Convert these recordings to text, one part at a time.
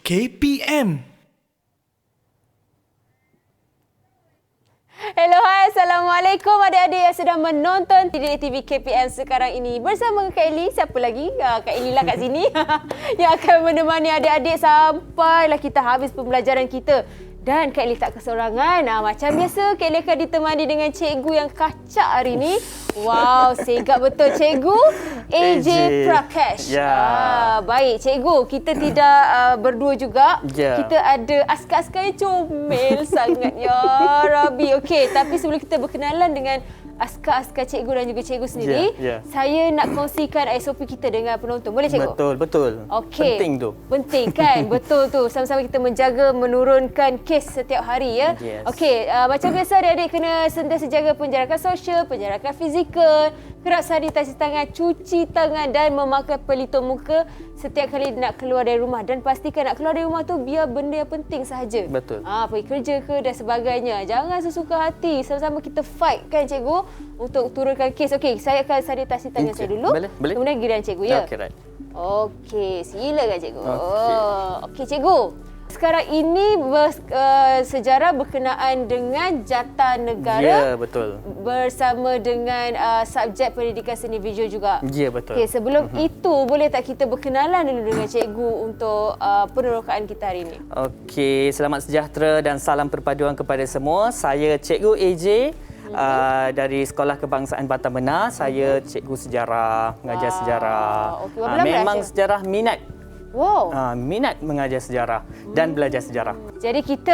KPM. Hello, hai. Assalamualaikum adik-adik yang sedang menonton TV KPM sekarang ini. Bersama Kak Eli, siapa lagi? Kak Eli lah kat sini. Yang akan menemani adik-adik sampailah kita habis pembelajaran kita. Dan Kak Eli tak kesorangan. Macam biasa, Kak Eli akan ditemani dengan cikgu yang kacak hari ini. Wow, segak betul cikgu. AJ Prakash. Baik, cikgu. Kita tidak berdua juga. Kita ada askar-askar yang comel sangat. Ya Rabbi. Okey, tapi sebelum kita berkenalan dengan askar-askar cikgu dan juga cikgu sendiri, saya nak kongsikan SOP kita dengan penonton. Boleh cikgu? Betul. Okey. Penting tu. Penting kan? Betul tu. Sama-sama kita menjaga menurunkan kes setiap hari ya. Okey, macam biasa adik-adik kena sentiasa jaga penjarakan sosial, penjarakan fizikal, kerap sanitasi tangan, cuci tangan dan memakai pelitup muka setiap kali nak keluar dari rumah, dan pastikan nak keluar dari rumah tu biar benda yang penting sahaja. Betul. Pergi kerja ke dan sebagainya. Jangan sesuka hati. Sama-sama kita fight kan cikgu untuk turunkan kes. Okey, saya akan sanitasi tangan saya dulu. Boleh. Kemudian giliran cikgu ya. Okey, right. Okey, silakan cikgu. Okey cikgu. Sekarang ini sejarah berkenaan dengan jata negara. Ya, betul. Bersama dengan subjek pendidikan seni visual juga. Ya, betul. Okey, sebelum itu boleh tak kita berkenalan dulu dengan cikgu untuk penerokaan kita hari ini? Okey, selamat sejahtera dan salam perpaduan kepada semua. Saya Cikgu AJ dari Sekolah Kebangsaan Batam Benar. Saya cikgu sejarah, mengajar sejarah. Okey, memang sejarah minat. Wow. Minat mengajar sejarah dan belajar sejarah. Jadi kita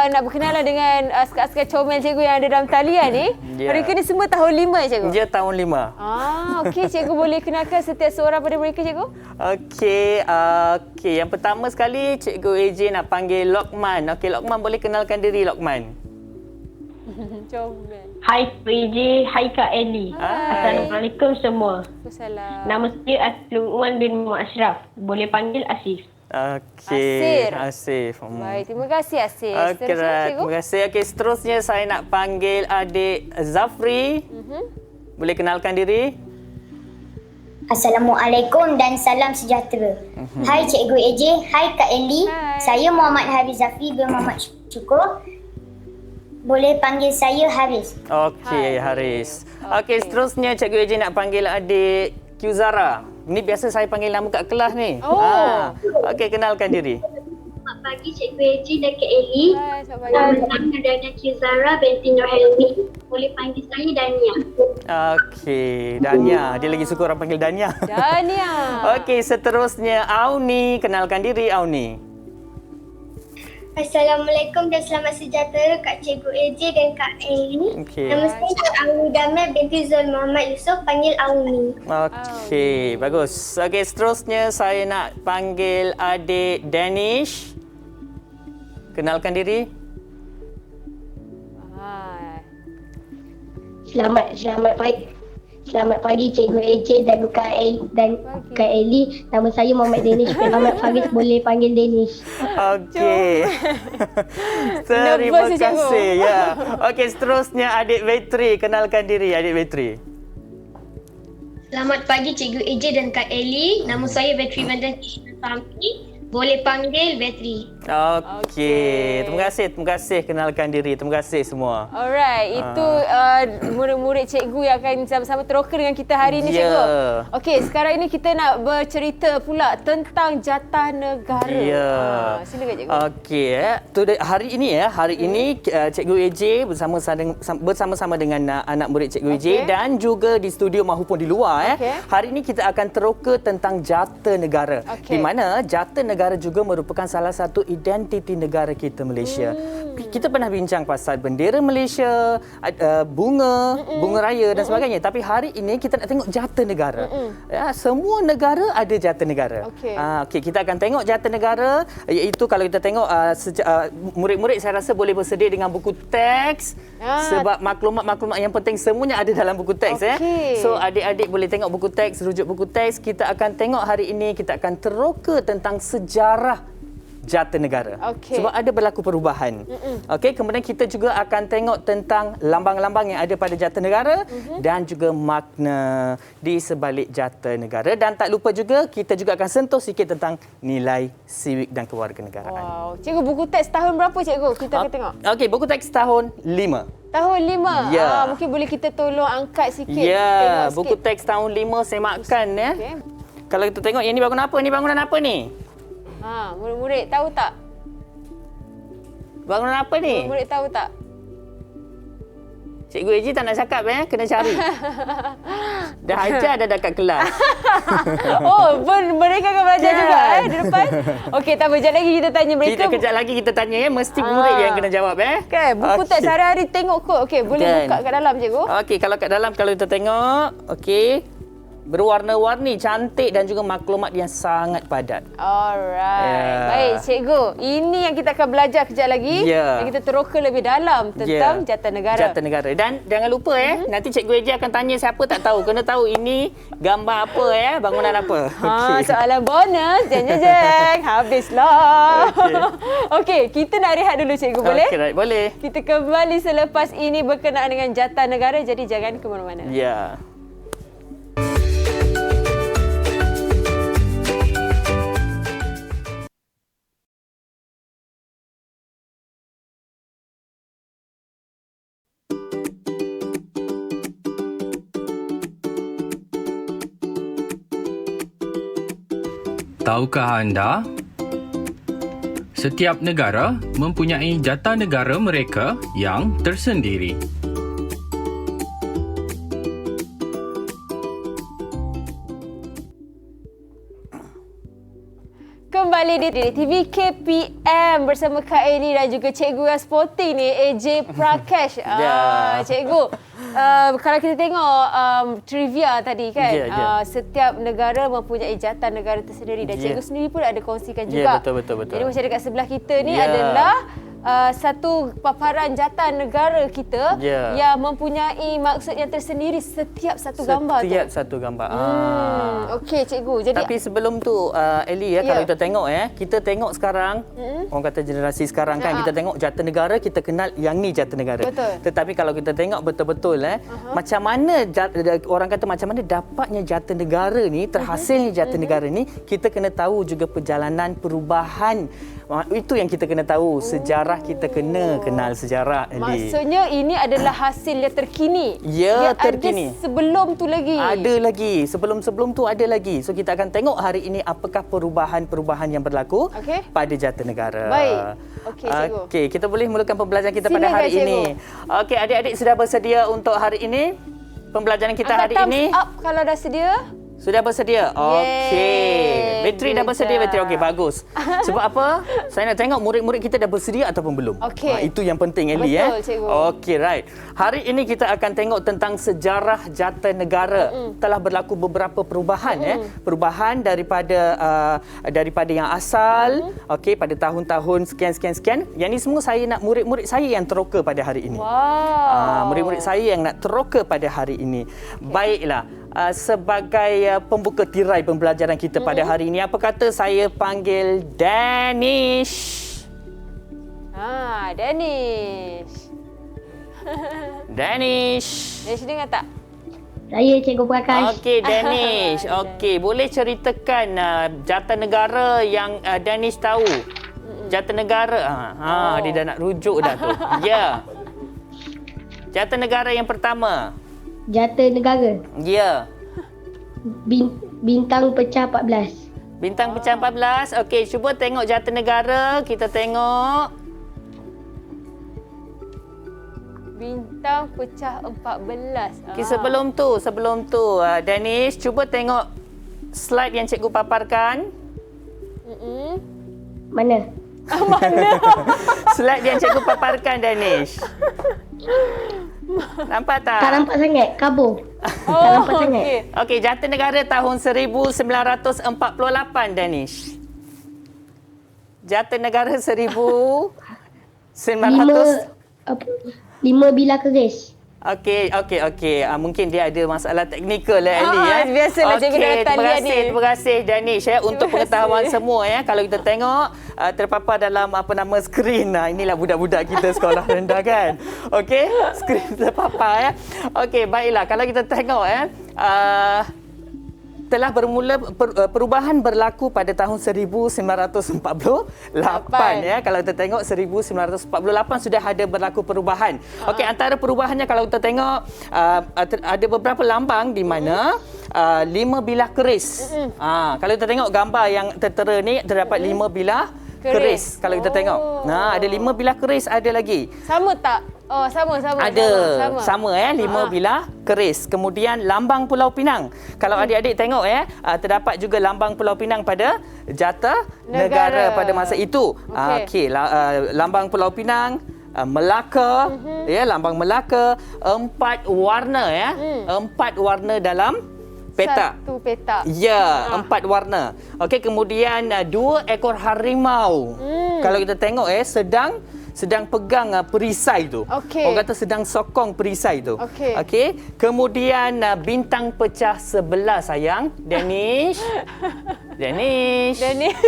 nak berkenalan dengan askar-askar comel cikgu yang ada dalam talian ni. Mereka ni semua tahun 5 cikgu? Ya, tahun 5. Okey, cikgu boleh kenalkan setiap seorang pada mereka cikgu? Okey, yang pertama sekali Cikgu AJ nak panggil Lokman. Okey, Lokman boleh kenalkan diri Lokman. Comel. Hai Kak AJ, hai Kak Eli. Assalamualaikum semua. Waalaikumsalam. Nama saya Luqman bin Muhammad Ashraf. Boleh panggil Asif. Okey, Asif. Baik, terima kasih Asif. Okey, terima kasih. Okey, seterusnya saya nak panggil adik Zafri. Boleh kenalkan diri? Assalamualaikum dan salam sejahtera. Hai Cikgu AJ, hai Kak Eli. Saya Muhammad Hafiz Zafri bin Muhammad Syukur. Boleh panggil saya Haris. Okey, Haris. Okey, seterusnya Cikgu AJ nak panggil adik Qzara. Ni biasa saya panggil nama kat kelas ni. Okey, kenalkan diri. Selamat pagi Cikgu AJ dan Kak Eli. Hai, selamat pagi. Nama Dania Qzara binti Nur Helmi. Boleh panggil saya Dania. Okey, Dania. Dia lagi suka orang panggil Dania. Dania. Okey, seterusnya Auni. Kenalkan diri Auni. Assalamualaikum dan selamat sejahtera Kak Cikgu AJ dan Kak Eli. Nama saya Auni Damai binti Zul Muhammad Yusof, panggil Auni. Okey, bagus. Okey, seterusnya saya nak panggil adik Danish. Kenalkan diri. Selamat pagi Cikgu AJ dan Kak Eli. Nama saya Muhammad Danish bin Ahmad Faris. Boleh panggil Danish. Okey. Terima kasih. Ya. Okey, seterusnya adik Vetri. Kenalkan diri adik Vetri. Selamat pagi Cikgu AJ dan Kak Eli. Nama saya Vetri Vandan Sami. Boleh panggil Vetri. Okey. Terima kasih. Kenalkan diri. Terima kasih semua. Alright, itu murid-murid cikgu yang akan sama-sama teroka dengan kita hari ini cikgu. Okey, sekarang ini kita nak bercerita pula tentang jatah negara. Silakan cikgu. Okey, hari ini Cikgu AJ bersama-sama dengan anak murid Cikgu AJ dan juga di studio maupun di luar. Hari ini kita akan teroka tentang jata negara. Di mana jata negara juga merupakan salah satu identiti negara kita Malaysia. Kita pernah bincang pasal bendera Malaysia, bunga raya dan sebagainya. Tapi hari ini kita nak tengok jata negara. Semua negara ada jata negara. Okey, kita akan tengok jata negara, iaitu kalau kita tengok murid-murid saya rasa boleh bersedia dengan buku teks sebab maklumat-maklumat yang penting semuanya ada dalam buku teks. So adik-adik boleh tengok buku teks, rujuk buku teks. Kita akan tengok hari ini, kita akan teroka tentang sejarah Jatanegara. Okey. Sebab ada berlaku perubahan. Okey, kemudian kita juga akan tengok tentang lambang-lambang yang ada pada Jatanegara dan juga makna di sebalik Jatanegara. Dan tak lupa juga, kita juga akan sentuh sikit tentang nilai civic dan kewarganegaraan. Wow. Cikgu, buku teks tahun berapa cikgu? Kita akan tengok. Okey, buku teks tahun 5. Tahun 5. Ya. Mungkin boleh kita tolong angkat sikit. Ya, Tengok buku sikit. teks tahun 5 semakkan ya. Okey. Kalau kita tengok yang ni bangunan apa ni? Bangunan apa ni? Murid-murid tahu tak? Bangunan apa ni? Murid tahu tak? Cikgu Eji tak nak cakap kena cari. Dah ajar dah dekat kelas. Oh, mereka akan belajar juga di depan. Okey, tak apa, kejap lagi kita tanya mereka. Kejap lagi kita tanya mesti murid yang kena jawab Kan, buku teks sehari-hari tengok kot. Okey, boleh Kan. buka kat dalam cikgu. Okey, kalau kat dalam kalau kita tengok, okey. Berwarna-warni, cantik dan juga maklumat yang sangat padat. Alright. Ya. Baik, cikgu. Ini yang kita akan belajar kejap lagi. Ya. Dan kita teroka lebih dalam tentang Jatanegara. Jatanegara. Dan jangan lupa nanti Cikgu Eji akan tanya siapa tak tahu. Kena tahu ini gambar apa bangunan apa. Soalan bonus. Jeng. Habislah. Okey, kita nak rehat dulu cikgu, boleh? Okey, right, boleh. Kita kembali selepas ini berkenaan dengan Jatanegara. Jadi jangan ke mana-mana. Ya. Tahukah anda? Setiap negara mempunyai jatanegara mereka yang tersendiri. Kembali di TV KPM bersama Kak Eli dan juga cikgu yang sporting ni, AJ Prakash. Cikgu, kalau kita tengok trivia tadi kan, setiap negara mempunyai Jatanegara tersendiri dan cikgu sendiri pun ada kongsikan juga. Ya, betul. Jadi macam dekat sebelah kita ni adalah satu paparan Jatanegara kita yang mempunyai maksud yang tersendiri setiap satu gambar tu. Setiap satu gambar. Okey cikgu. Jadi tapi sebelum tu Eli kalau kita tengok kita tengok sekarang orang kata generasi sekarang kan kita tengok Jatanegara, kita kenal yang ni Jatanegara. Betul. Tetapi kalau kita tengok betul-betul macam mana orang kata macam mana dapatnya Jatanegara ni, terhasilnya Jatanegara ni, kita kena tahu juga perjalanan perubahan. Itu yang kita kena tahu, sejarah kita kena kenal sejarah. Eli. Maksudnya ini adalah hasil yang terkini. Ya, Dia terkini. Ada sebelum tu lagi. Ada lagi. Sebelum tu ada lagi. So kita akan tengok hari ini apakah perubahan-perubahan yang berlaku pada Jatanegara. Baik. Okey, cikgu. Okey, kita boleh mulakan pembelajaran kita pada hari cikgu. ini. Okey, adik-adik sudah bersedia untuk hari ini? Pembelajaran kita hari ini? Thumbs up kalau dah sedia. Sudah bersedia? Okey. Bateri dah bersedia, bateri. Okey, bagus. Sebab apa? Saya nak tengok murid-murid kita dah bersedia ataupun belum. Okey. Itu yang penting, Eli. Betul, cikgu. Okey, right. Hari ini kita akan tengok tentang sejarah Jatanegara. Telah berlaku beberapa perubahan. Perubahan daripada yang asal, okey, pada tahun-tahun sekian. Yang ni semua saya nak murid-murid saya yang teroka pada hari ini. Wow. Murid-murid saya yang nak teroka pada hari ini. Baiklah. Sebagai pembuka tirai pembelajaran kita pada hari ini, apa kata saya panggil Danish? Danish. Danish. Danish dengar tak? Saya Cikgu Prakash. Okey, Danish. Okey, boleh ceritakan Jatanegara yang Danish tahu? Jatanegara. Dia dah nak rujuk dah tu. Ya. Jatanegara yang pertama. Jatanegara. Ya. Bintang pecah 14. Bintang pecah 14. Okey, cuba tengok Jatanegara. Kita tengok. Bintang pecah 14. Okay, sebelum tu, Danish, cuba tengok slide yang cikgu paparkan. Mana? Slide yang cikgu paparkan, Danish. Nampak tak? Tak nampak sangat. Kabur. Tak nampak sangat. Okey, Jatanegara tahun 1948, Danish. Jatanegara 1900. 5 bilah keris. Okey. Mungkin dia ada masalah teknikal Ellie biasalah cikgu dah datang dia ni. Terima kasih Danish untuk pengetahuan semua Kalau kita tengok terpapar dalam skrin. Inilah budak-budak kita sekolah rendah kan. Okey, skrin terpapar Okey, baiklah kalau kita tengok telah bermula perubahan berlaku pada tahun 1948 Kalau kita tengok 1948 sudah ada berlaku perubahan. Okey, antara perubahannya kalau kita tengok ada beberapa lambang di mana 5 bilah keris. Kalau kita tengok gambar yang tertera ni terdapat 5 bilah keris. Kalau kita tengok. Ada 5 bilah keris ada lagi. Sama tak? Oh, sama. Ada. Sama 5 bilah keris. Kemudian lambang Pulau Pinang. Kalau adik-adik tengok terdapat juga lambang Pulau Pinang pada Jata Negara pada masa itu. Okey, lambang Pulau Pinang, Melaka, lambang Melaka, 4 warna 4 warna dalam petak. Satu petak. Ya, 4 warna. Okey, kemudian 2 ekor harimau. Kalau kita tengok sedang pegang perisai tu. Okey. Orang kata sedang sokong perisai tu. Okey. Kemudian bintang pecah 11 sayang. Danish.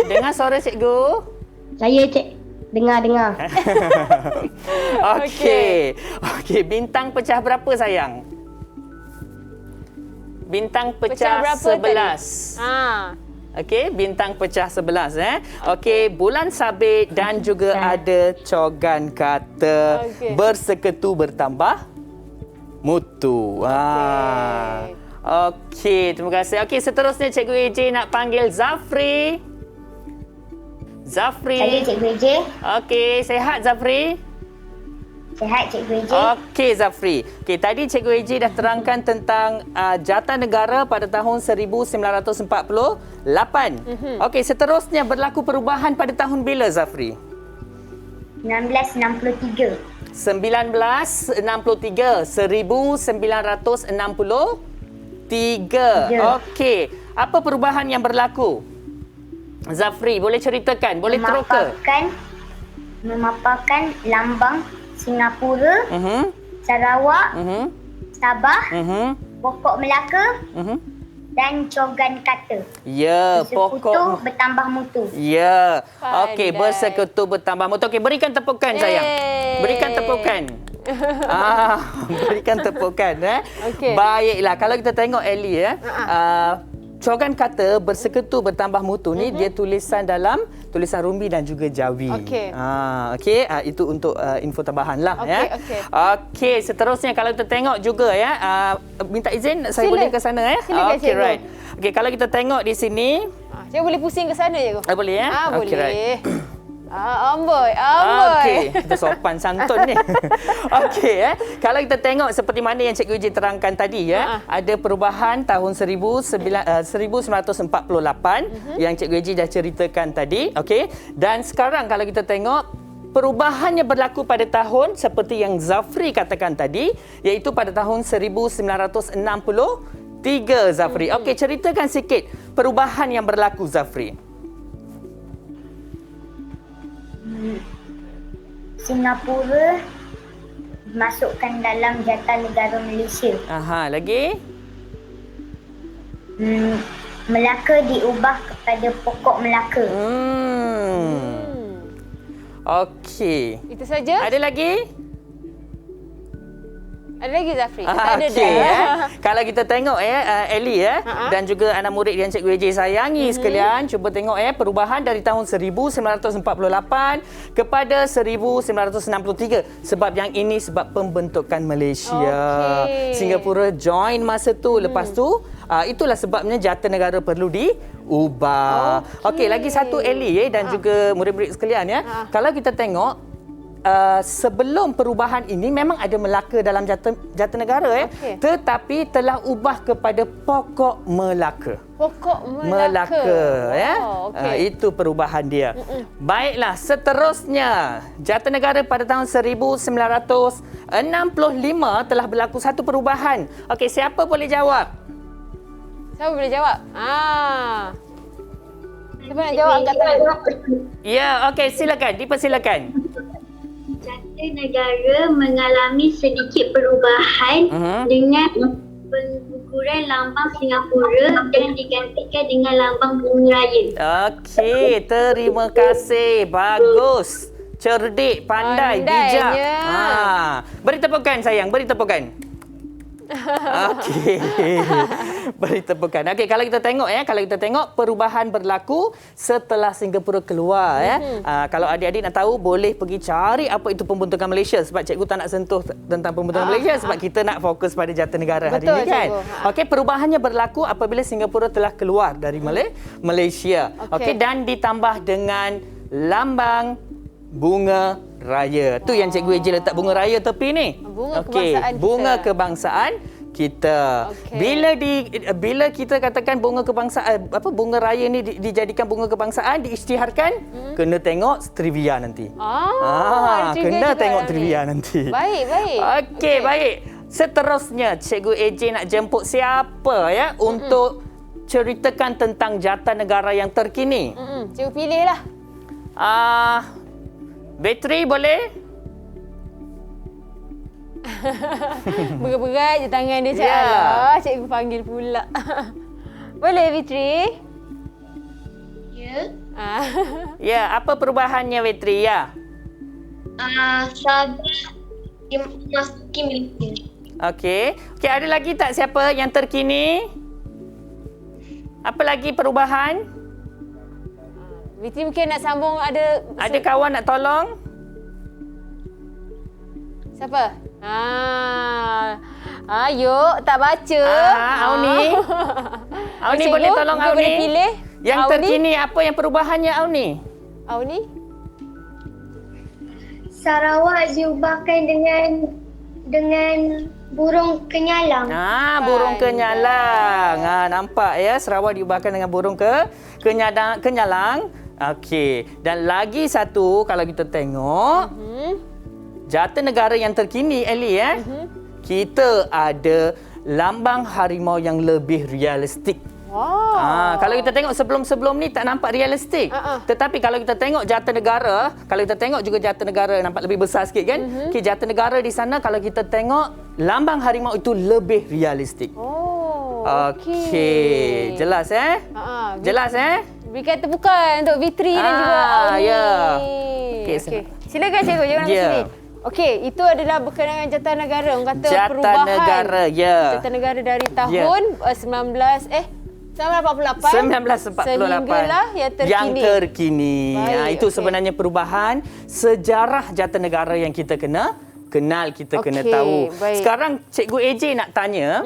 Dengar suara cikgu? Saya dengar. Okey. Bintang pecah berapa sayang? Bintang pecah berapa 11. Okey, bintang pecah 11 Okey, bulan sabit dan juga ada cogan kata berseketu bertambah mutu. Okey, terima kasih. Okey, seterusnya Cikgu AJ nak panggil Zafri. Saya Cikgu AJ. Okey, sihat Zafri? Sihat Cikgu AJ. Okey Zafri. Okey, tadi Cikgu AJ dah terangkan tentang Jata Negara pada tahun 1948. Okey, seterusnya berlaku perubahan pada tahun bila Zafri? 1963. 1963. Okey, apa perubahan yang berlaku? Zafri, boleh ceritakan, boleh teroka? Memaparkan lambang Singapura, Sarawak, Sabah, pokok Melaka dan cogan kata. Ya, Bersekutu bertambah mutu. Ya. Okey, bersekutu bertambah mutu. Okey, berikan tepukan sayang. Berikan tepukan. Berikan tepukan Okey. Baiklah, kalau kita tengok Ellie cogan kata bersekutu bertambah mutu ni dia tulisan dalam tulisan Rumbi dan juga Jawi. Okey, itu untuk info tambahan lah Okey, seterusnya kalau kita tengok juga minta izin saya boleh ke sana Silakan, Okey, right. Okey, kalau kita tengok di sini saya boleh pusing ke sana je ke? boleh Boleh. Okey, right. Amboi. Okey, kita sopan santun ni. Okey, kalau kita tengok seperti mana yang Cikgu Eji terangkan tadi ada perubahan tahun 1948 yang Cikgu Eji dah ceritakan tadi, okey. Dan sekarang kalau kita tengok perubahannya berlaku pada tahun seperti yang Zafri katakan tadi, iaitu pada tahun 1963 Zafri. Okey, ceritakan sikit perubahan yang berlaku Zafri. Singapura masukkan dalam Jata Negara Malaysia. Lagi? Melaka diubah kepada pokok Melaka. Okey. Itu saja? Ada lagi? Ada lagi Zafri? Kita ada Okey, dah. Kalau kita tengok Ellie dan juga anak murid yang Cikgu AJ sayangi sekalian, cuba tengok perubahan dari tahun 1948 kepada 1963. Sebab yang ini sebab pembentukan Malaysia. Singapura join masa tu. Lepas tu itulah sebabnya Jata Negara perlu diubah. Okey, lagi satu Ellie dan juga murid-murid sekalian Kalau kita tengok sebelum perubahan ini memang ada Melaka dalam Jata Negara tetapi telah ubah kepada pokok Melaka. Pokok Melaka. Itu perubahan dia. Baiklah, seterusnya Jata Negara pada tahun 1965 telah berlaku satu perubahan. Okey, siapa boleh jawab? Siapa boleh jawab? Siapa nak jawab angkat tangan? Ya, okey, silakan. Dipersilakan. Jata negara mengalami sedikit perubahan dengan pengukuran lambang Singapura dan digantikan dengan lambang bunga raya. Okey, terima kasih. Bagus. Cerdik, pandai, bijak. Beri tepukan sayang, beri tepukan. Okey. Beri tepukan. Okey, kalau kita tengok perubahan berlaku setelah Singapura keluar kalau adik-adik nak tahu boleh pergi cari apa itu pembentukan Malaysia sebab cikgu tak nak sentuh tentang pembentukan Malaysia sebab kita nak fokus pada Jatinegara hari ini kan. Okey, perubahannya berlaku apabila Singapura telah keluar dari Malaysia. Okey, dan ditambah dengan lambang bunga raya. Tu yang Cikgu AJ letak bunga raya tepi ni. Bunga kebangsaan kita. Bunga kebangsaan kita. Bila kita katakan bunga kebangsaan bunga raya ni dijadikan bunga kebangsaan diisytiharkan, kena tengok trivia nanti. Kena tengok trivia nanti. Baik. Okey, baik. Seterusnya Cikgu AJ nak jemput siapa untuk ceritakan tentang Jatinegara yang terkini. Cikgu pilihlah. Bateri boleh? Berat-berat je tangan dia, Cik. Cikgu panggil pula. Boleh, Fitri? Ya. Ya, apa perubahannya, Fitri? Ya. Sabah dimasuki Malaysia. Okey, ada lagi tak siapa yang terkini? Apa lagi perubahan? Fitri mungkin nak sambung ada kawan nak tolong? Siapa? Yuk, tak baca. Auni. Auni boleh tolong Auni? Boleh pilih. Yang terkini apa yang perubahannya Auni? Auni? Sarawak diubahkan dengan burung kenyalang. Burung kenyalang. Nampak ya, Sarawak diubahkan dengan burung kenyalang. Okey, dan lagi satu kalau kita tengok Jatinegara yang terkini Ellie kita ada lambang harimau yang lebih realistik. Kalau kita tengok sebelum-sebelum ni tak nampak realistik. Tetapi kalau kita tengok Jatinegara, kalau kita tengok juga Jatinegara nampak lebih besar sikit kan? Okey, Jatinegara di sana kalau kita tengok lambang harimau itu lebih realistik. Okey, jelas Jelas Berikan tepukan untuk Fitri dan juga Auni. Ya. Okey. Silakan cikgu, jangan ke sini. Okey, itu adalah berkenaan Jatinegara. Orang kata perubahan Jatinegara dari tahun 1948 sehinggalah yang terkini. Itu sebenarnya perubahan sejarah Jatinegara yang kita kena kenal, kita kena tahu. Baik. Sekarang Cikgu AJ nak tanya,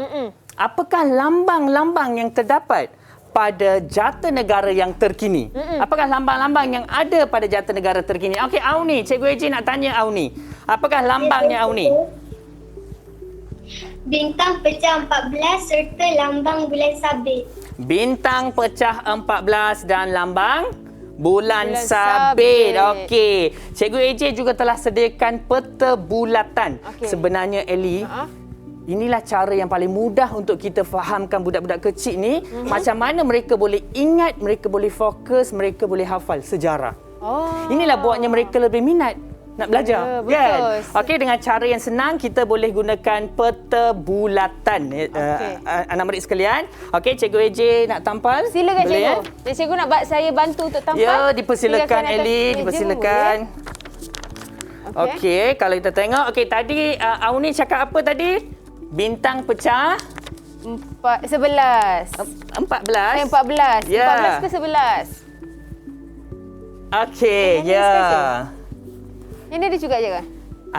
apakah lambang-lambang yang terdapat pada Jatinegara yang terkini? Apakah lambang-lambang yang ada pada Jatinegara terkini? Okey, Auni, Cikgu AJ nak tanya Auni. Apakah lambangnya Auni? Bintang pecah 14 serta lambang bulan sabit. Bintang pecah 14 dan lambang bulan sabit. Okey. Cikgu AJ juga telah sediakan peta bulatan. Sebenarnya Ellie, inilah cara yang paling mudah untuk kita fahamkan budak-budak kecil ni macam mana mereka boleh ingat, mereka boleh fokus, mereka boleh hafal sejarah. Inilah buatnya mereka lebih minat nak belajar, kan? Okey, dengan cara yang senang kita boleh gunakan peta bulatan. Anak murid sekalian. Okey, Cikgu AJ nak tampal? Silakan Cikgu. Cikgu nak saya bantu untuk tampal? Ya, dipersilakan Ellie, dipersilakan. Okey, kalau kita tengok, tadi Auni cakap apa tadi? Bintang pecah 11. 14. 14. 14 ke 11? Okey, Ini ada juga je kan?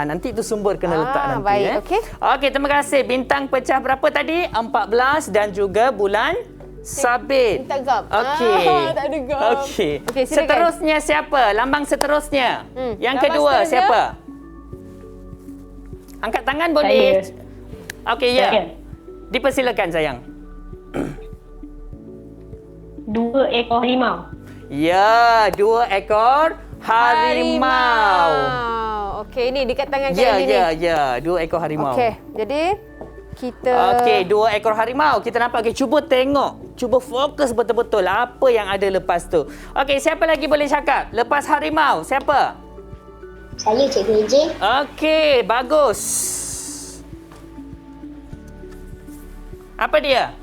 Nanti itu sumber kena letak nanti. Baik, Okey, terima kasih. Bintang pecah berapa tadi? 14 dan juga bulan sabit. Tak gam. Okey. Tak ada gam. Okey. Seterusnya siapa? Lambang seterusnya. Yang kedua siapa? Angkat tangan boleh. Okey, ya. Dipersilakan sayang. 2 ekor harimau. Ya, 2 ekor harimau. Okey, ni dekat tangan Kak Ellie ni. Ya, 2 ekor harimau. Okey, jadi kita... Okey, 2 ekor harimau. Kita nampak. Cuba tengok. Cuba fokus betul-betul apa yang ada lepas tu. Okey, siapa lagi boleh cakap? Lepas harimau, siapa? Saya Cikgu AJ. Okey, bagus. Apa dia?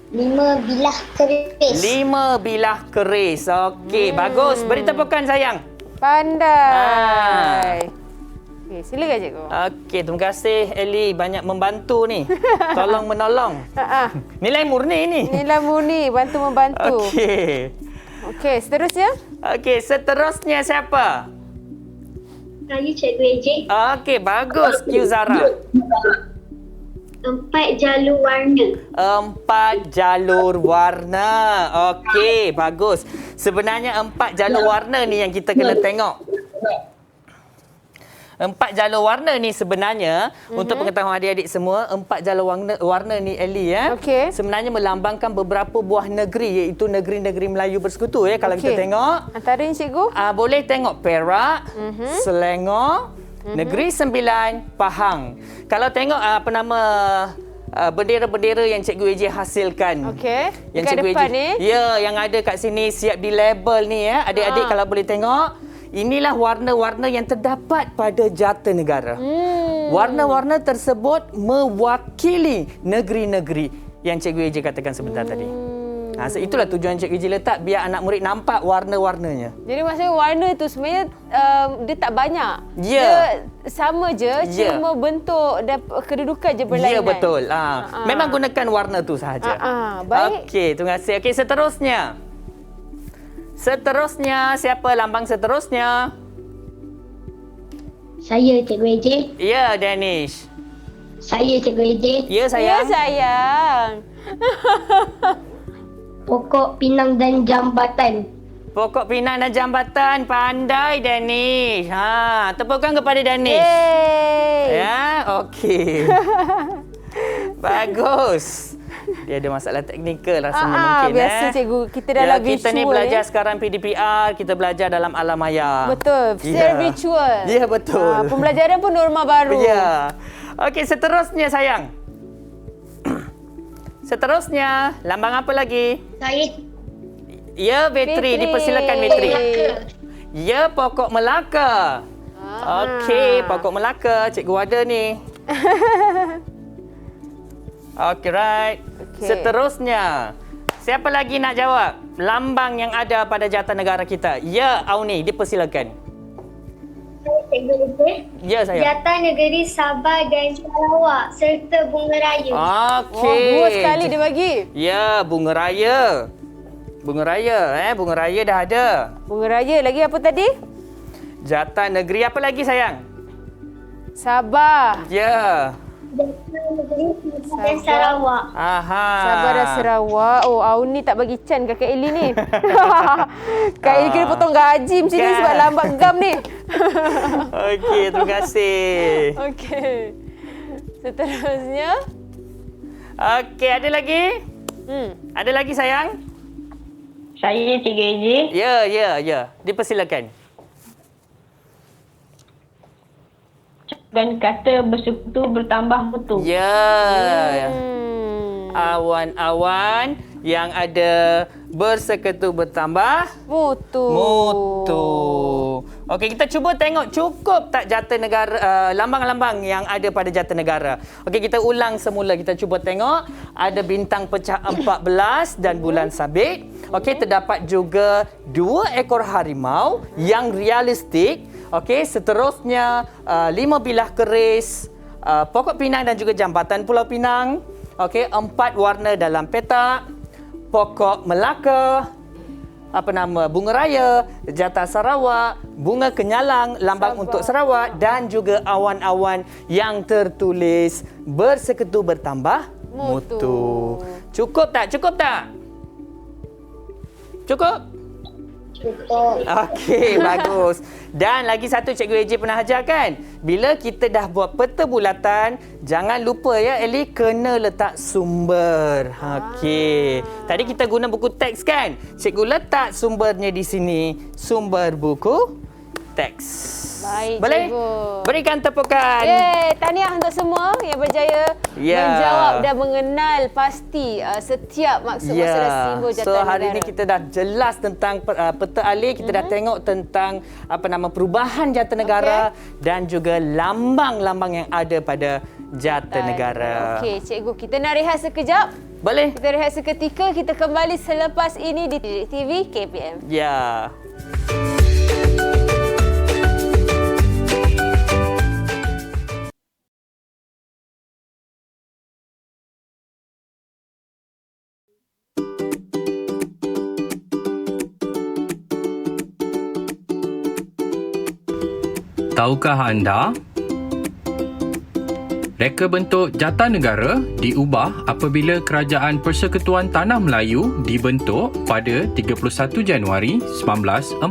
5 bilah keris. 5 bilah keris. Okey, bagus. Beri tepukan sayang. Pandai. Okey, silakan cikgu. Okey, terima kasih Eli banyak membantu ni. Tolong menolong. Nilai murni ni. Nilai murni, bantu-membantu. Okey. Okey, seterusnya. Okey, seterusnya siapa? Saya Cikgu AJ. Okey, bagus Q Zara. 4 jalur warna. 4 jalur warna. Okey, bagus. Sebenarnya 4 jalur warna ni yang kita kena tengok. 4 jalur warna ni sebenarnya untuk pengetahuan adik-adik semua, 4 jalur warna ni Eli Okey. sebenarnya melambangkan beberapa buah negeri iaitu negeri-negeri Melayu bersekutu kalau kita tengok. Antaranya cikgu? Boleh tengok Perak, Selangor, Negeri Sembilan, Pahang. Kalau tengok bendera-bendera yang Cikgu AJ hasilkan. Okey. Yang Dekat Cikgu depan AJ, ni. ya, yang ada kat sini siap di label ni Adik-adik kalau boleh tengok, inilah warna-warna yang terdapat pada Jatinegara. Warna-warna tersebut mewakili negeri-negeri yang Cikgu AJ katakan sebentar tadi. Itulah tujuan Cikgu AJ letak biar anak murid nampak warna-warnanya. Jadi maksudnya warna tu sebenarnya dia tak banyak. Ya. Dia sama je, cuma bentuk dan kedudukan je berlainan. Ya, betul. Memang gunakan warna tu sahaja. Baik. Okey, terima kasih. Okey, seterusnya. Seterusnya, siapa lambang seterusnya? Saya Cikgu AJ. Ya, Danish. Saya Cikgu AJ. Ya, Ya sayang. sayang. Pokok pinang dan jambatan. Pokok pinang dan jambatan. Pandai, Danish. Tepukan kepada Danish. Yeay. Ya, okey. Bagus. Dia ada masalah teknikal rasanya mungkin. Biasa cikgu, kita dalam visual kita ni belajar sekarang PDPR, kita belajar dalam alam maya. Betul, secara virtual. Ya, betul. Pembelajaran pun norma baru. Ya. Okey, seterusnya sayang. Seterusnya, lambang apa lagi? Saya Ya, Vetri. Dipersilakan, Vetri. Ya, pokok Melaka. Okey, pokok Melaka. Cikgu ada ni. Okey, right. Okey. Seterusnya, siapa lagi nak jawab? Lambang yang ada pada Jatinegara kita. Ya, Auni. Dipersilakan. Cikgu AJ. Ya, sayang. Jatinegara Sabah dan Sarawak serta Bunga Raya. Okey. Dua sekali dia bagi. Ya, Bunga Raya. Bunga Raya, Bunga Raya dah ada. Bunga Raya lagi apa tadi? Jatinegara apa lagi sayang? Sabah. Ya. Jatinegara Sabah dan Sarawak. Aha. Sabah dan Sarawak. Oh, Auni tak bagi can kat Kak Eli ni. Kak Eli kena potong gaji macam ni sebab lambat gam ni. Okey, terima kasih. Okey. Seterusnya. Okey, ada lagi? Ada lagi sayang? Saya Cikgu AJ. Ya. Dipersilakan. Dan kata bersekutu bertambah mutu. Ya. Awan-awan yang ada bersekutu bertambah Mutu. Okey, kita cuba tengok cukup tak Jatinegara, lambang-lambang yang ada pada Jatinegara. Okey, kita ulang semula. Kita cuba tengok. Ada bintang pecah 14 dan bulan sabit. Okey, terdapat juga 2 ekor harimau yang realistik. Okey, seterusnya 5 bilah keris, pokok pinang dan juga jambatan Pulau Pinang. Okey, 4 warna dalam petak. Pokok Melaka, Bunga Raya, Jata Sarawak, Bunga Kenyalang, lambang untuk Sarawak dan juga awan-awan yang tertulis bersekutu bertambah mutu. Cukup tak? Cukup? Okey, bagus. Dan lagi satu Cikgu AJ pernah ajar kan? Bila kita dah buat peta bulatan, jangan lupa ya Eli, kena letak sumber. Okey. Tadi kita guna buku teks kan? Cikgu letak sumbernya di sini. Sumber buku teks. Baik, Boleh? cikgu. Berikan tepukan. Yeay, tahniah untuk semua yang berjaya menjawab dan mengenal pasti setiap maksud-maksud dan simbol jata So negara. hari ini kita dah jelas tentang peta alih, kita dah tengok tentang perubahan jata negara dan juga lambang-lambang yang ada pada jata negara. Okey, cikgu, kita nak rehat sekejap. Boleh? Kita rehat seketika, kita kembali selepas ini di Didik TV KPM. Ya. Tahukah anda? Reka bentuk jata negara diubah apabila Kerajaan Persekutuan Tanah Melayu dibentuk pada 31 Januari 1948.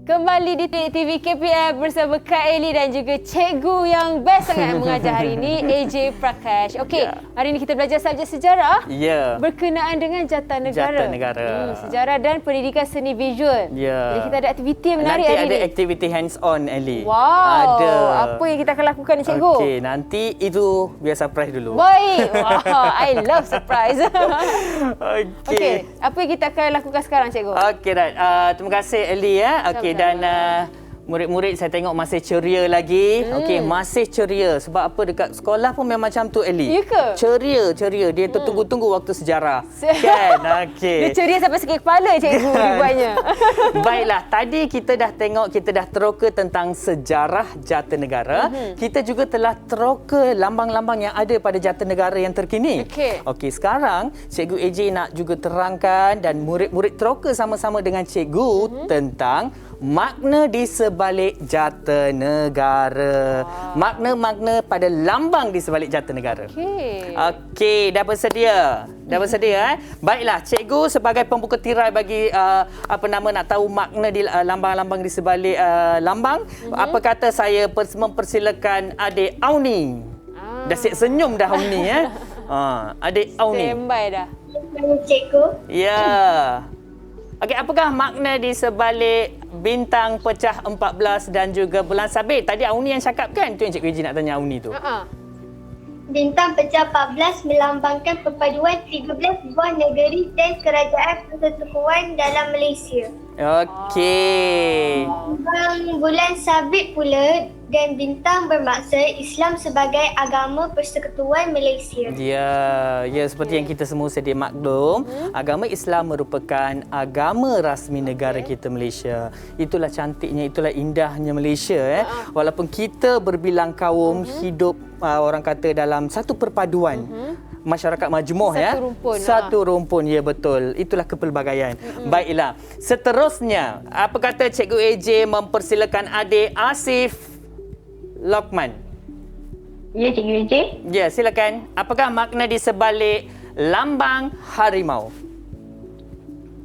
Kembali di TV KPM bersama Kak Eli dan juga cikgu yang best sangat yang mengajar hari ini, AJ Prakash. Okey, hari ini kita belajar subjek sejarah berkenaan dengan jata negara. Jata negara. Sejarah dan pendidikan seni visual. Jadi kita ada aktiviti yang menarik nanti hari ini. ada aktiviti hands-on, Eli. Wow. Ada. Apa yang kita akan lakukan ni, cikgu? Okey, nanti itu biar surprise dulu. Baik. Wow, I love surprise. Okey. Okey, apa yang kita akan lakukan sekarang, cikgu? Okey, right. Terima kasih, Eli. Okey, dan murid-murid saya tengok masih ceria lagi. Okey, masih ceria. Sebab apa, dekat sekolah pun memang macam tu, Eli. Ya ke? Ceria. Dia tertunggu-tunggu waktu sejarah. Kan? Okey. Dia ceria sampai sakit kepala, cikgu, dibuatnya. Baiklah, tadi kita dah tengok, kita dah teroka tentang sejarah jata negara. Kita juga telah teroka lambang-lambang yang ada pada jata negara yang terkini. Okey, sekarang Cikgu AJ nak juga terangkan dan murid-murid teroka sama-sama dengan cikgu tentang makna di sebalik jata negara. Makna-makna pada lambang di sebalik jata negara. Okey, dah bersedia? Dah bersedia? Baiklah, cikgu sebagai pembuka tirai bagi nak tahu makna di lambang-lambang di sebalik lambang, apa kata saya mempersilakan adik Auni. Dah siap senyum dah Auni adik Auni. Standby dah. Cikgu. Ya. Okey, apakah makna di sebalik bintang pecah 14 dan juga bulan sabit? Tadi Auni yang cakap kan? Tu yang Cikgu Eji nak tanya Auni tu. Bintang pecah 14 melambangkan perpaduan 13 buah negeri dan kerajaan persekutuan dalam Malaysia. Okey. Bulan sabit pula dan bintang bermaksud Islam sebagai agama persekutuan Malaysia. Ya, seperti yang kita semua sedia maklum, agama Islam merupakan agama rasmi negara kita Malaysia. Itulah cantiknya, itulah indahnya Malaysia. Walaupun kita berbilang kaum hidup orang kata dalam satu perpaduan. Masyarakat majmuk satu rumpun, ya betul, itulah kepelbagaian. Baiklah, seterusnya apa kata Cikgu AJ mempersilakan adik Asif Lokman. Ya, Cikgu AJ. Ya, silakan. Apakah makna di sebalik lambang harimau?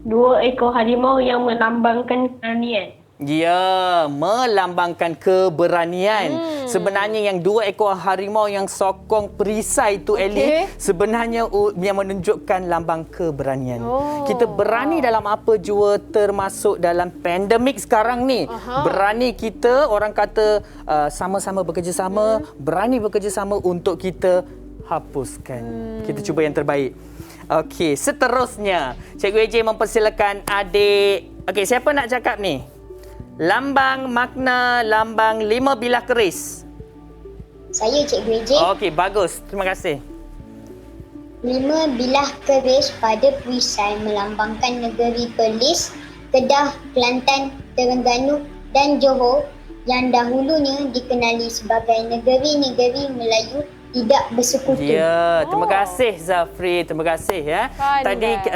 2 ekor harimau yang melambangkan keberanian. Ya, melambangkan keberanian. Sebenarnya yang 2 ekor harimau yang sokong perisai tu, Eli, sebenarnya yang menunjukkan lambang keberanian. Kita berani dalam apa jua, termasuk dalam pandemik sekarang ni. Berani kita, orang kata sama-sama bekerjasama, berani bekerjasama untuk kita hapuskan. Kita cuba yang terbaik. Okey, seterusnya Cikgu AJ mempersilakan adik. Okey, siapa nak cakap ni? Makna lambang 5 bilah keris. Saya Cikgu AJ. Okey, bagus. Terima kasih. 5 bilah keris pada perisai melambangkan negeri Perlis, Kedah, Kelantan, Terengganu dan Johor yang dahulunya dikenali sebagai negeri-negeri Melayu tidak bersekutu. Ya, terima kasih Zafri, terima kasih ya.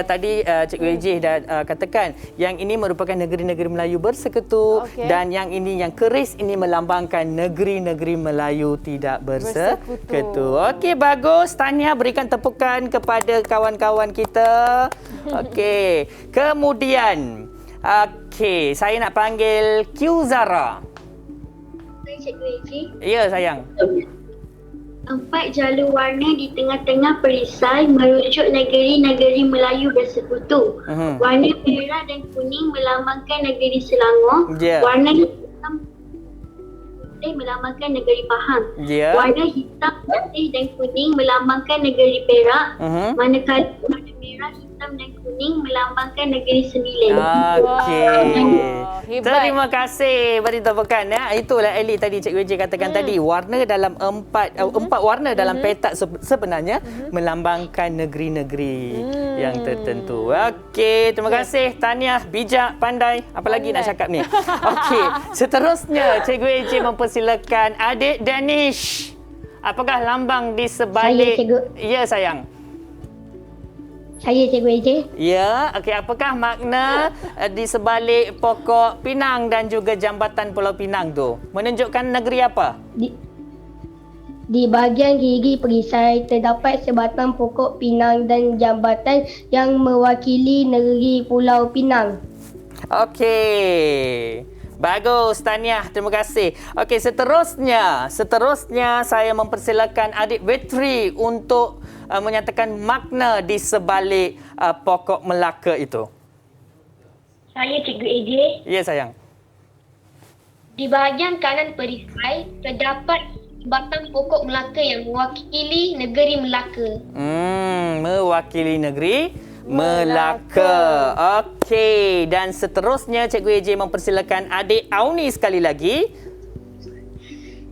Tadi Cikgu AJ dah katakan yang ini merupakan negeri-negeri Melayu bersekutu dan yang ini, yang keris ini melambangkan negeri-negeri Melayu tidak bersekutu. Okey, bagus. Tahniah, berikan tepukan kepada kawan-kawan kita. Okey. Kemudian saya nak panggil Q Zara. Cikgu AJ. Ya, sayang. 4 jalur warna di tengah-tengah perisai merujuk negeri-negeri Melayu bersekutu. Warna merah dan kuning melambangkan negeri Selangor. Warna hitam putih melambangkan negeri Pahang. Warna hitam, putih dan kuning melambangkan negeri Perak. Manakala warna merah, hitam dan kuning melambangkan negeri Sembilan. Hebat. Terima kasih. Beri tepukan ya. Itulah Ellie tadi Cikgu AJ katakan tadi, warna dalam empat warna dalam petak sebenarnya melambangkan negeri-negeri yang tertentu. Okey, terima kasih. Tahniah, bijak, pandai. Apa lagi nak cakap ni? Okey, seterusnya Cikgu AJ mempersilakan adik Danish. Apakah lambang di sebalik? Saya, Cikgu. Ya, sayang. Saya Cikgu AJ. Ya, okey. Apakah makna di sebalik pokok pinang dan juga jambatan Pulau Pinang tu? Menunjukkan negeri apa? Di bahagian kiri perisai terdapat sebatang pokok pinang dan jambatan yang mewakili negeri Pulau Pinang. Okey. Bagus, tahniah. Terima kasih. Okey, seterusnya saya mempersilakan adik Vetri untuk menyatakan makna di sebalik pokok Melaka itu. Saya Cikgu AJ. Ya, sayang. Di bahagian kanan perisai terdapat batang pokok Melaka yang mewakili negeri Melaka. Mewakili negeri Melaka. Okey, dan seterusnya Cikgu AJ mempersilakan adik Auni sekali lagi.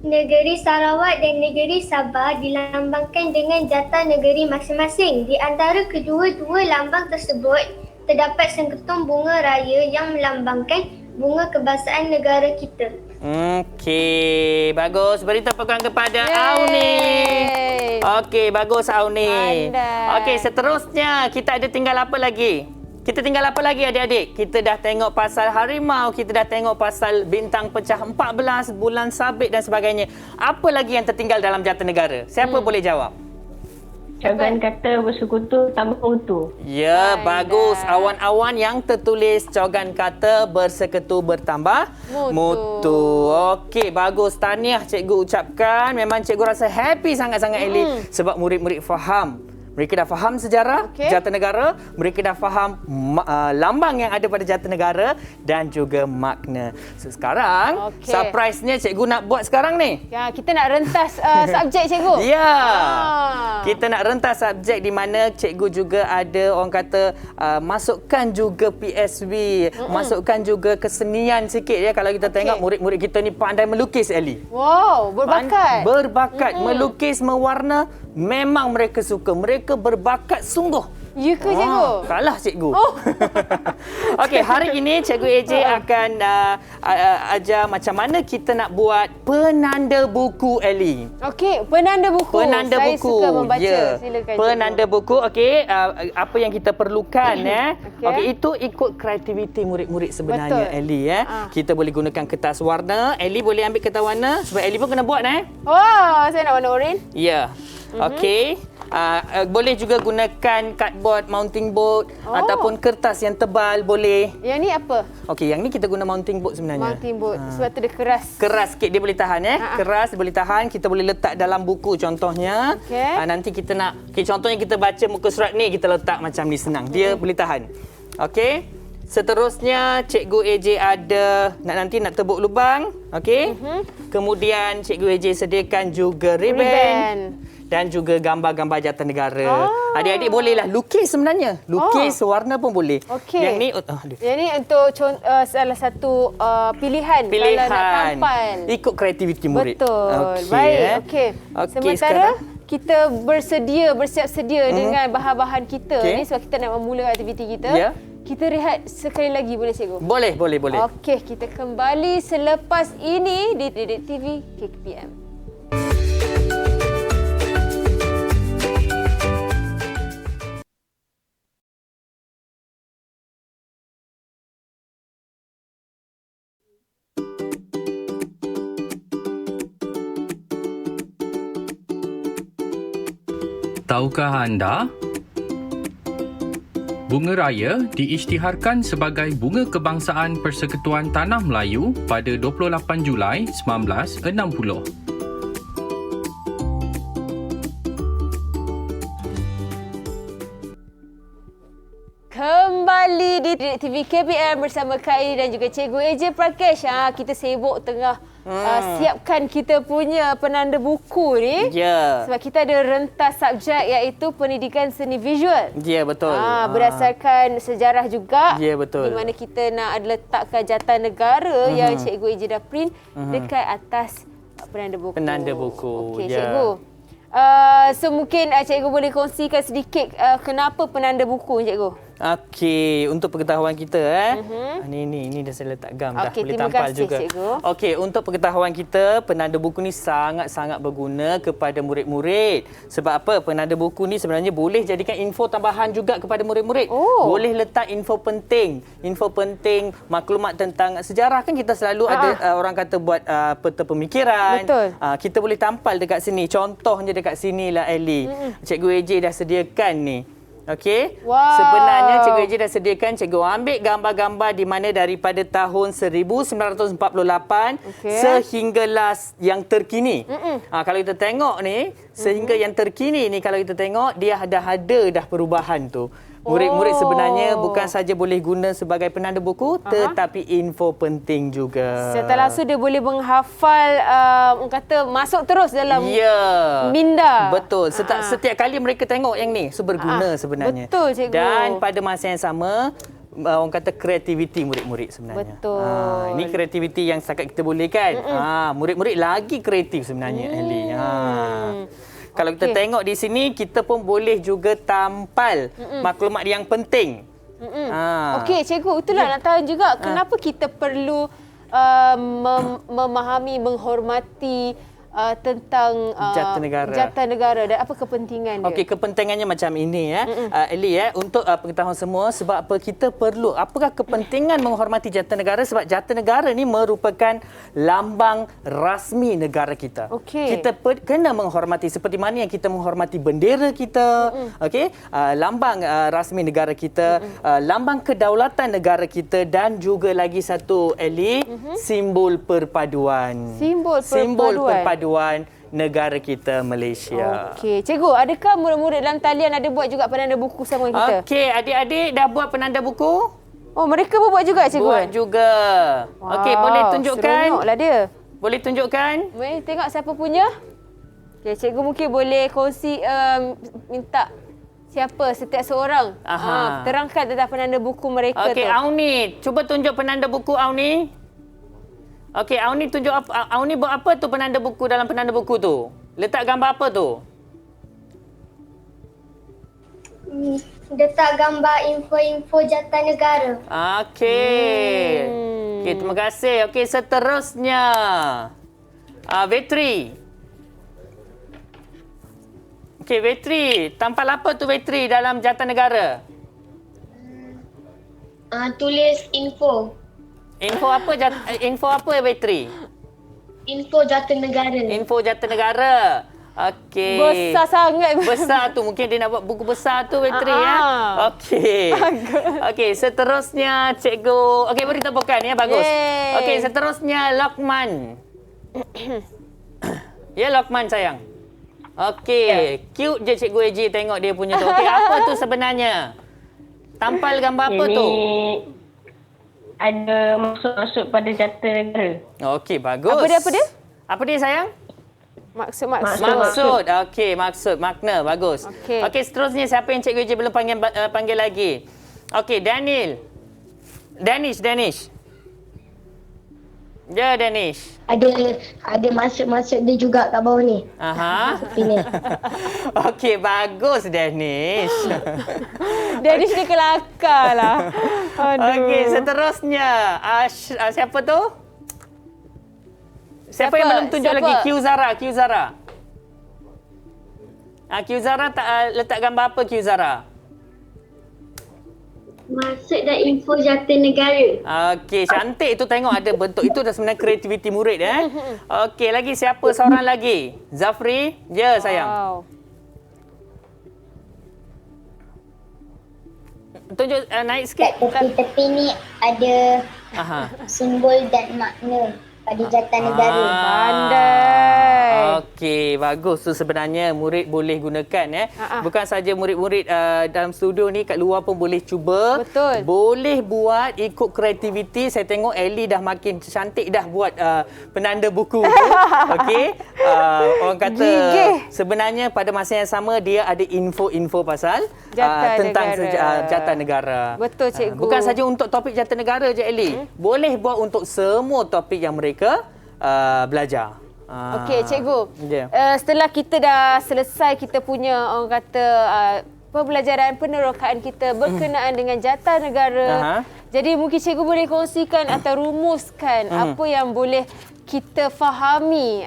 Negeri Sarawak dan negeri Sabah dilambangkan dengan jata negeri masing-masing. Di antara kedua-dua lambang tersebut, terdapat sengketum bunga raya yang melambangkan bunga kebangsaan negara kita. Okey, bagus. Beri tepukan kepada Auni. Okey, bagus Auni. Okey, seterusnya kita ada tinggal apa lagi? Kita tinggal apa lagi adik-adik? Kita dah tengok pasal harimau, kita dah tengok pasal bintang pecah 14, bulan sabit dan sebagainya. Apa lagi yang tertinggal dalam jata negara? Siapa boleh jawab? Cogan kata bersekutu tambah mutu. Ya, bagus. Awan-awan yang tertulis cogan kata bersekutu bertambah mutu. Okey, bagus. Tahniah cikgu ucapkan. Memang cikgu rasa happy sangat-sangat Ellie sebab murid-murid faham. Mereka dah faham sejarah jata negara, mereka dah faham lambang yang ada pada jata negara dan juga makna. So, sekarang surprise-nya cikgu nak buat sekarang ni. Ya, kita nak rentas subjek cikgu. Ya. Kita nak rentas subjek di mana cikgu juga ada orang kata masukkan juga PSB, masukkan juga kesenian sikit ya. Kalau kita tengok murid-murid kita ni pandai melukis Ellie. Wow, berbakat. Berbakat melukis, mewarna, memang mereka suka. Mereka berbakat sungguh. Ya ke cikgu? Kalah cikgu. Okey, hari ini Cikgu AJ akan ajar macam mana kita nak buat penanda buku Ellie. Okey, penanda buku. Penanda Saya buku. suka membaca. Ya. Silakan Penanda cikgu. buku. Okey, apa yang kita perlukan Okey, itu ikut kreativiti murid-murid sebenarnya. Betul. Ellie Kita boleh gunakan kertas warna. Ellie boleh ambil kertas warna sebab Ellie pun kena buat Wah, saya nak warna oranye. Ya. Okey. Boleh juga gunakan cardboard, mounting board ataupun kertas yang tebal boleh. Yang ni apa? Okey, yang ni kita guna mounting board sebenarnya. Mounting board. Sebab tu dia keras. Keras sikit dia boleh tahan Keras dia boleh tahan. Kita boleh letak dalam buku contohnya. Nanti kita nak contohnya kita baca muka surat ni, kita letak macam ni senang. Dia boleh tahan. Okey. Seterusnya Cikgu AJ ada nanti nak tebuk lubang. Okey. Kemudian Cikgu AJ sediakan juga ribbon. Dan juga gambar-gambar jata negara. Adik-adik bolehlah lukis sebenarnya. Lukis warna pun boleh. Okey. Yang ni yang ni untuk salah satu pilihan kalau nak tampal. Ikut kreativiti murid. Betul. Baik. Okey. Sementara kita bersiap sedia dengan bahan-bahan kita ni sebab kita nak memula aktiviti kita. Kita rehat sekali lagi boleh cikgu? Boleh. Okey, kita kembali selepas ini di Didik TV KPM. Tahukah anda? Bunga Raya diisytiharkan sebagai Bunga Kebangsaan Persekutuan Tanah Melayu pada 28 Julai 1960. di TV KPM bersama Kak Eli dan juga Cikgu AJ Prakesh. Kita sibuk tengah siapkan kita punya penanda buku ni. Ya. Sebab kita ada rentas subjek iaitu pendidikan seni visual. Ya, betul. Berdasarkan sejarah juga. Ya, betul. Di mana kita nak ada letakkan jata negara yang Cikgu AJ dah print dekat atas penanda buku. Penanda buku. Okey, Ya. Cikgu. So mungkin cikgu boleh kongsikan sedikit kenapa penanda buku, Cikgu? Okey, untuk pengetahuan kita ni dah saya letak gam dah, boleh terima tampal kasih, juga. Cikgu. Okey, untuk pengetahuan kita, penanda buku ni sangat-sangat berguna kepada murid-murid. Sebab apa? Penanda buku ni sebenarnya boleh jadikan info tambahan juga kepada murid-murid. Boleh letak info penting maklumat tentang sejarah, kan kita selalu ada orang kata buat peta pemikiran. Betul. Kita boleh tampal dekat sini. Contohnya dekat sinilah Eli. Cikgu AJ dah sediakan ni. Okey. Wow. Sebenarnya Cikgu AJ dah sediakan, cikgu ambil gambar-gambar di mana daripada tahun 1948 sehinggalah yang terkini. Kalau kita tengok ni, sehingga yang terkini ni kalau kita tengok dia dah ada perubahan tu. Murid-murid sebenarnya bukan saja boleh guna sebagai penanda buku, tetapi info penting juga. Setelah itu dia boleh menghafal, orang kata masuk terus dalam minda. Betul. Setiap kali mereka tengok yang ni, berguna sebenarnya. Betul, cikgu. Dan pada masa yang sama, orang kata kreativiti murid-murid sebenarnya. Betul. Ini kreativiti yang setakat kita boleh kan. Murid-murid lagi kreatif sebenarnya, Eli. Kalau kita tengok di sini, kita pun boleh juga tampal maklumat yang penting. Okey, cikgu, itulah nak tahu juga kenapa kita perlu memahami, menghormati tentang jata negara dan apa kepentingan dia. Okey, kepentingannya macam ini Eli untuk pengetahuan semua, sebab apa kita perlu, apakah kepentingan menghormati jata negara? Sebab jata negara ni merupakan lambang rasmi negara kita. Kita kena menghormati seperti mana yang kita menghormati bendera kita, lambang rasmi negara kita, lambang kedaulatan negara kita, dan juga lagi satu Eli, simbol perpaduan. Simbol perpaduan negara kita, Malaysia. Okey, cikgu, adakah murid-murid dalam talian ada buat juga penanda buku sama kita? Okey, adik-adik dah buat penanda buku? Oh, mereka pun buat juga, cikgu? Buat juga. Okey, boleh tunjukkan? Seronoklah dia. Boleh tunjukkan? Boleh tengok siapa punya? Okey, cikgu mungkin boleh kongsi, minta siapa setiap seorang terangkan tentang penanda buku mereka tu. Okey, Auni, cuba tunjuk penanda buku Auni. Okey, Auni tunjuk apa? Auni buat apa tu penanda buku dalam penanda buku tu? Letak gambar apa tu? Letak gambar info-info jata negara. Okey. Okey, terima kasih. Okey, seterusnya. Vetri. Okey, Vetri. Tampal apa tu Vetri dalam jata negara? Tulis info. Info apa Vetri? Info jata negara. Info jata negara. Okey. Besar sangat. Besar tu. Mungkin dia nak buat buku besar tu Vetri Okey. Okey, seterusnya cikgu. Okey, beri tepukan bagus. Okey, seterusnya Lokman. Lokman sayang. Okey, cute je cikgu AJ tengok dia punya tu. Okey, apa tu sebenarnya? Tampal gambar apa tu? Ada maksud-maksud pada jata negara. Okey, bagus. Apa dia? Apa dia sayang? Maksud. Okey, maksud, makna. Bagus. Okey, seterusnya siapa yang cikgu AJ belum panggil lagi? Okey, Danish. Ya, Danish. Ada maksud-maksud dia juga kat bawah ni. Ini. Okey, bagus Danish. Danish ni kelakar lah. Okey, seterusnya. Siapa tu? Siapa yang belum tunjuk lagi? Q Zara. Q Zara letak gambar apa Q Zara? Maksud dan info jata negara. Okey, cantik tu, tengok ada bentuk itu dah sebenarnya kreativiti murid Okey, lagi siapa seorang lagi? Zafri? Ya, sayang. Tunjuk naik sikit. Kat tepi-tepi ni ada simbol dan makna. pada jatanegara. Pandai. Okey, bagus tu sebenarnya murid boleh gunakan Bukan saja murid-murid dalam studio ni, kat luar pun boleh cuba. Betul. Boleh buat ikut kreativiti. Saya tengok Ellie dah makin cantik dah buat penanda buku tu. Okey. Orang kata Gigih. sebenarnya pada masa yang sama dia ada info-info pasal tentang jatanegara. Betul, cikgu. Bukan saja untuk topik jatanegara je Ellie. Boleh buat untuk semua topik yang mereka belajar. Okey, cikgu. Yeah. Setelah kita dah selesai kita punya orang kata pembelajaran penerokaan kita berkenaan dengan jatanegara. Jadi mungkin cikgu boleh kongsikan atau rumuskan apa yang boleh kita fahami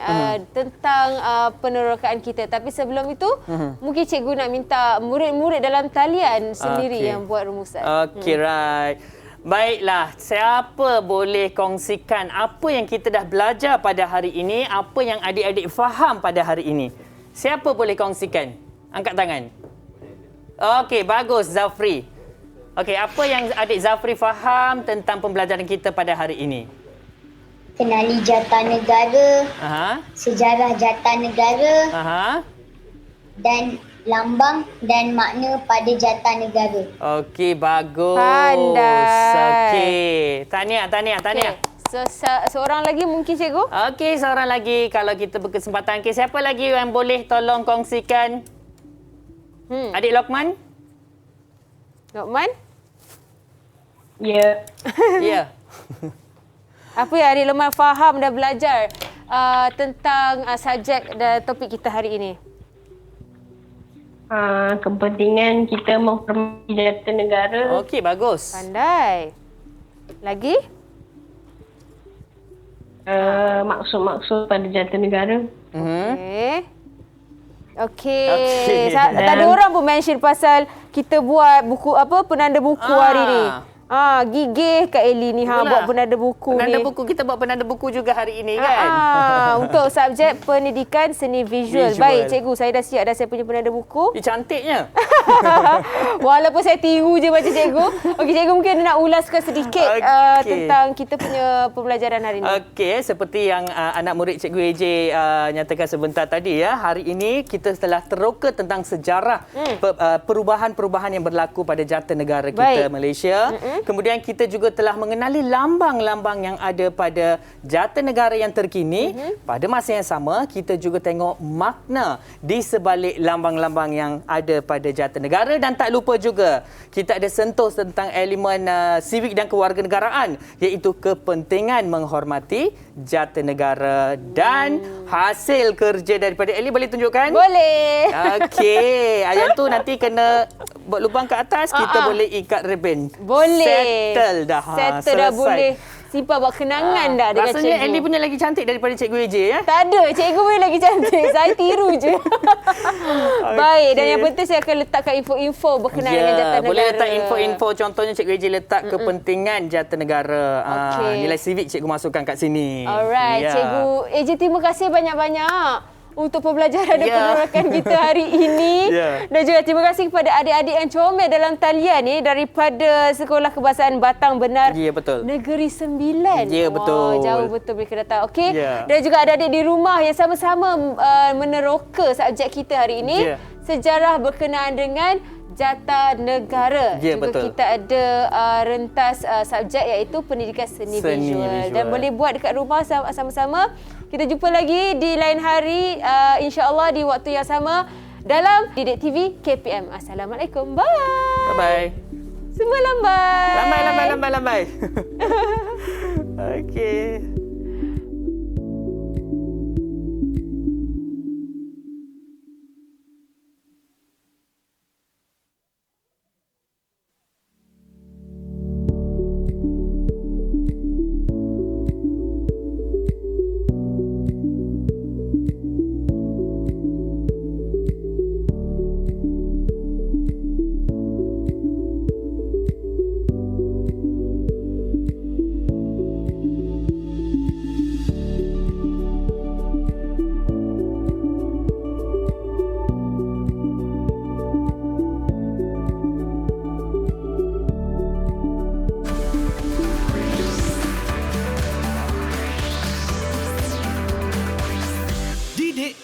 tentang penerokaan kita. Tapi sebelum itu, mungkin cikgu nak minta murid-murid dalam talian sendiri yang buat rumusan. Okey, right. Baiklah, siapa boleh kongsikan apa yang kita dah belajar pada hari ini, apa yang adik-adik faham pada hari ini? Siapa boleh kongsikan? Angkat tangan. Okey, bagus Zafri. Okey, apa yang adik Zafri faham tentang pembelajaran kita pada hari ini? Kenali jatanegara, sejarah jatanegara, dan lambang dan makna pada jatanegara. Okey, bagus. Pandai. Okey. Tahniah. Okay. So, seorang lagi mungkin cikgu? Okey, seorang lagi kalau kita berkesempatan. Okey, siapa lagi yang boleh tolong kongsikan? Adik Lokman? Lokman? Ya. Ya. Apa yang adik Lokman faham dan belajar tentang subjek dan topik kita hari ini? Kepentingan kita menghormati jatanegara. Okey, bagus. Pandai. Lagi? Maksud-maksud pada jatanegara. Okey. Tadi orang pun mention pasal kita buat buku penanda buku hari ni. Gigih Kak Ellie ni buat penanda buku penanda ni. buku, kita buat penanda buku juga hari ini kan. Untuk subjek pendidikan seni visual. Baik cikgu, saya dah siap dah saya punya penanda buku. Cantiknya. Walaupun saya tiru je baca cikgu. Okey, cikgu mungkin nak ulaskan sedikit tentang kita punya pembelajaran hari ini. Okey, seperti yang anak murid Cikgu AJ nyatakan sebentar tadi hari ini kita telah teroka tentang sejarah perubahan-perubahan yang berlaku pada jatanegara kita Malaysia. Kemudian kita juga telah mengenali lambang-lambang yang ada pada jatanegara yang terkini. Pada masa yang sama, kita juga tengok makna di sebalik lambang-lambang yang ada pada jatanegara. Dan tak lupa juga, kita ada sentuh tentang elemen civic dan kewarganegaraan, iaitu kepentingan menghormati jatanegara. Dan hasil kerja daripada Ellie boleh tunjukkan? Boleh. Okey, yang tu nanti kena buat lubang ke atas, kita boleh ikat rebin. Boleh. Settle dah. Settle dah, boleh. Simpan buat kenangan dah dengan cikgu. Rasanya Ellie punya lagi cantik daripada Cikgu AJ ya? Tak ada, cikgu punya lagi cantik. Saya tiru je. Baik, dan yang penting saya akan letakkan info-info berkenaan dengan jatanegara. Boleh letak info-info, contohnya Cikgu AJ letak kepentingan jatanegara. Nilai civic cikgu masukkan kat sini. Alright, Cikgu AJ terima kasih banyak-banyak untuk pembelajaran dan penerokan kita hari ini. Dan juga terima kasih kepada adik-adik yang comel dalam talian ni daripada Sekolah Kebahasaan Batang Benar Negeri Sembilan. Betul. Jauh betul mereka datang. Okey. Dan juga adik-adik di rumah yang sama-sama meneroka subjek kita hari ini. Sejarah berkenaan dengan jatanegara. Juga betul. Kita ada rentas subjek iaitu pendidikan seni visual. Dan boleh buat dekat rumah sama-sama. Kita jumpa lagi di lain hari, insya-Allah di waktu yang sama dalam Didik TV KPM. Assalamualaikum. Bye. Bye-bye. Semua lambai. Lambai. Okey.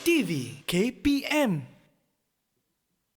TV KPM